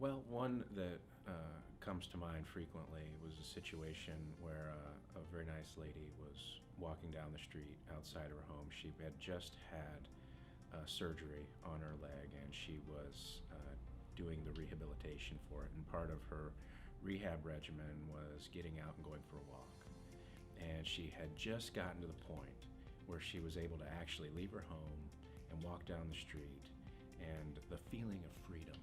Well, one that comes to mind frequently was a situation where a very nice lady was walking down the street outside of her home. She had just had surgery on her leg, and she was doing the rehabilitation for it. And part of her rehab regimen was getting out and going for a walk. And she had just gotten to the point where she was able to actually leave her home and walk down the street, and the feeling of freedom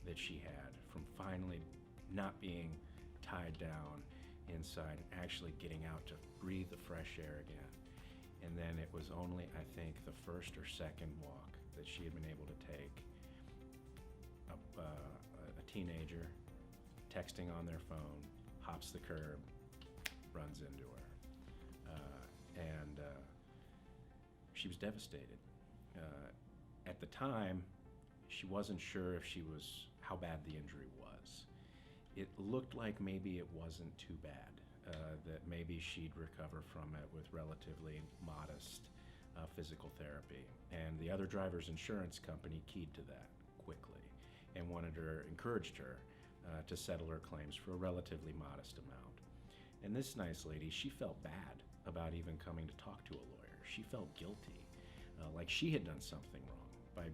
that she had from finally not being tied down inside and actually getting out to breathe the fresh air again. And then it was only, I think, the first or second walk that she had been able to take. A teenager texting on their phone, hops the curb, runs into her. And she was devastated. At the time, she wasn't sure if how bad the injury was. It looked like maybe it wasn't too bad, that maybe she'd recover from it with relatively modest physical therapy. And the other driver's insurance company keyed to that quickly and encouraged her to settle her claims for a relatively modest amount. And this nice lady, she felt bad about even coming to talk to a lawyer. She felt guilty, like she had done something wrong by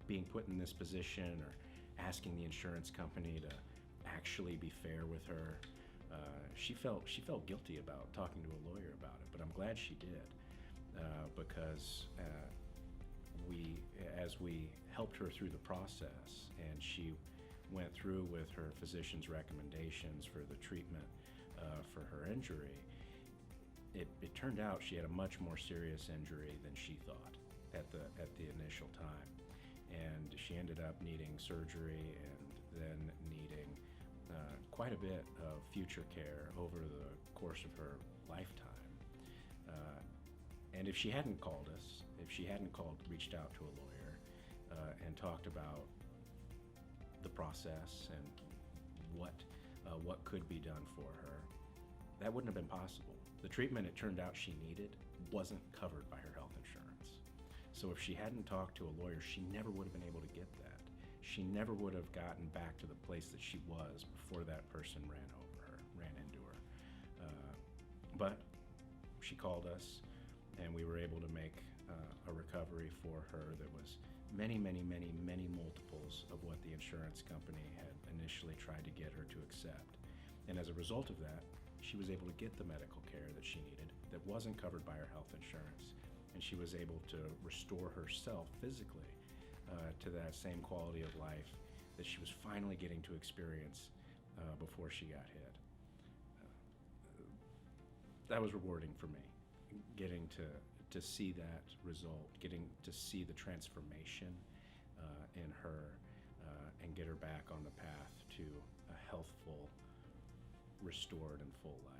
being put in this position, or asking the insurance company to actually be fair with her. She felt guilty about talking to a lawyer about it, but I'm glad she did, because as we helped her through the process, and she went through with her physician's recommendations for the treatment for her injury, it turned out she had a much more serious injury than she thought at the initial time. And she ended up needing surgery and then needing quite a bit of future care over the course of her lifetime. And if she hadn't called us, if she hadn't reached out to a lawyer and talked about the process and what could be done for her, that wouldn't have been possible. The treatment it turned out she needed wasn't covered by her health insurance. So if she hadn't talked to a lawyer, she never would have been able to get that. She never would have gotten back to the place that she was before that person ran into her. But she called us, and we were able to make a recovery for her that was many, many, many, many multiples of what the insurance company had initially tried to get her to accept. And as a result of that, she was able to get the medical care that she needed that wasn't covered by her health insurance. And she was able to restore herself physically to that same quality of life that she was finally getting to experience before she got hit. That was rewarding for me, getting to see that result, getting to see the transformation in her, and get her back on the path to a healthful, restored, and full life.